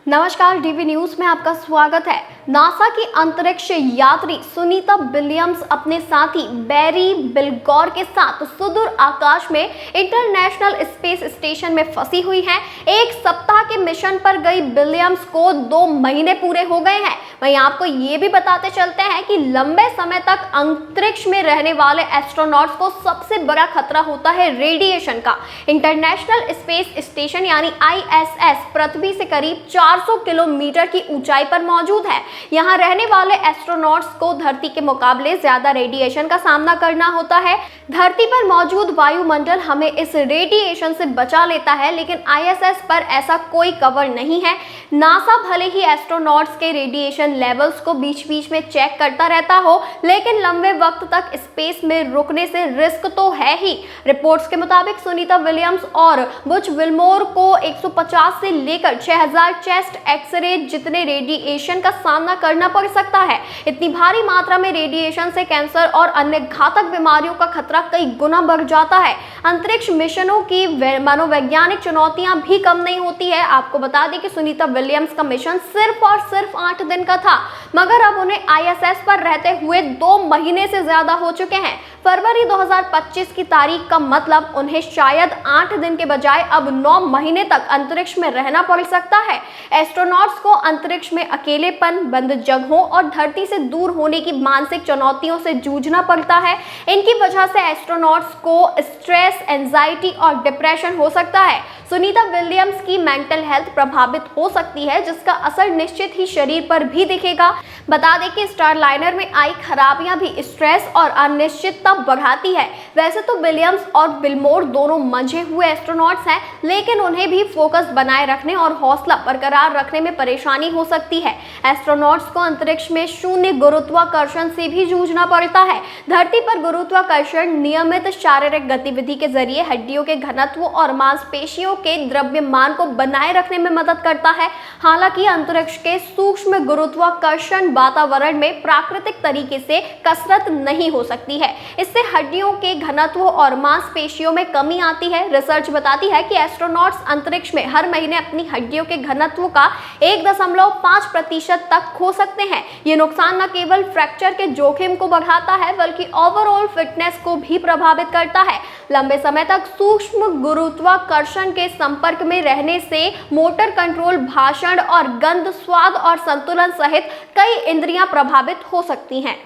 नमस्कार, DV news में आपका स्वागत है। नासा की अंतरिक्ष यात्री सुनीता विलियम्स अपने साथी बैरी बिलगौर के साथ सुदूर आकाश में इंटरनेशनल स्पेस स्टेशन में फंसी हुई हैं। एक सप्ताह के मिशन पर गई विलियम्स को 2 महीने पूरे हो गए हैं। वहीं आपको ये भी बताते चलते हैं कि लंबे समय तक अंतरिक्ष में रहने वाले एस्ट्रोनॉट्स को सबसे बड़ा खतरा होता है रेडिएशन का। इंटरनेशनल स्पेस स्टेशन यानी ISS पृथ्वी से करीब 400 किलोमीटर की ऊंचाई पर मौजूद है। यहाँ रहने वाले एस्ट्रोनॉट्स को धरती के मुकाबले ज्यादा रेडिएशन का सामना करना होता है। धरती पर मौजूद वायुमंडल हमें इस रेडिएशन से बचा लेता है, लेकिन ISS पर ऐसा कोई कवर नहीं है। नासा भले ही एस्ट्रोनॉट्स के रेडिएशन लेवल्स को बीच बीच में चेक करता रहता हो, लेकिन लंबे वक्त तक स्पेस में रुकने से रिस्क तो है ही। रिपोर्ट्स के मुताबिक सुनीता विलियम्स और बुच विल्मोर को 150 से लेकर 6000 चेस्ट एक्सरे जितने रेडिएशन का सामना करना पड़ सकता है। इतनी भारी मात्रा में रेडिएशन से कैंसर और अन्य घातक बीमारियों का खतरा कई गुना बढ़ जाता है। अंतरिक्ष मिशनों की मनोवैज्ञानिक चुनौतियां भी कम नहीं होती है। आपको बता दें कि सुनीता विलियम्स का मिशन सिर्फ और सिर्फ 8 दिन का था, मगर अब उन्हें ISS पर रहते हुए 2 महीने से ज्यादा हो चुके हैं। फरवरी 2025 की तारीख का मतलब उन्हें शायद 8 दिन के बजाय अब 9 महीने तक अंतरिक्ष में रहना पड़ सकता है। एस्ट्रोनॉट्स को अंतरिक्ष में अकेलेपन, बंद जगहों और धरती से दूर होने की मानसिक चुनौतियों से जूझना पड़ता है। इनकी वजह से एस्ट्रोनॉट्स को स्ट्रेस, एंजाइटी और डिप्रेशन हो सकता है। सुनीता विलियम्स की मेंटल हेल्थ प्रभावित हो सकती है, जिसका असर निश्चित ही शरीर पर भी दिखेगा। बता दें कि स्टारलाइनर में आई खराबियां भी स्ट्रेस और अनिश्चितता बढ़ाती है। वैसे तो विलियम्स और विल्मोर दोनों मंझे हुए एस्ट्रोनॉट्स हैं, लेकिन उन्हें भी फोकस बनाए रखने और हौसला बरकरार रखने में परेशानी हो सकती है। एस्ट्रोनॉट्स को अंतरिक्ष में शून्य गुरुत्वाकर्षण से भी जूझना पड़ता है। धरती पर गुरुत्वाकर्षण नियमित शारीरिक गतिविधि के जरिए हड्डियों के घनत्व और मांसपेशियों के द्रव्यमान को बनाए रखने में मदद करता है। हालांकि अंतरिक्ष के सूक्ष्म गुरुत्वाकर्षण वातावरण में प्राकृतिक तरीके से कसरत नहीं हो सकती है। इससे हड्डियों के घनत्व और मांसपेशियों में कमी आती है। रिसर्च बताती है कि एस्ट्रोनॉट्स अंतरिक्ष में हर महीने अपनी हड्डियों के घनत्व का 1.5% तक खो सकते हैं। ये नुकसान न केवल फ्रैक्चर के जोखिम को बढ़ाता है, बल्कि ओवरऑल फिटनेस को भी प्रभावित करता है। लंबे समय तक सूक्ष्म गुरुत्वाकर्षण के संपर्क में रहने से मोटर कंट्रोल, भाषण और गंध, स्वाद और संतुलन सहित कई इंद्रियां प्रभावित हो सकती हैं।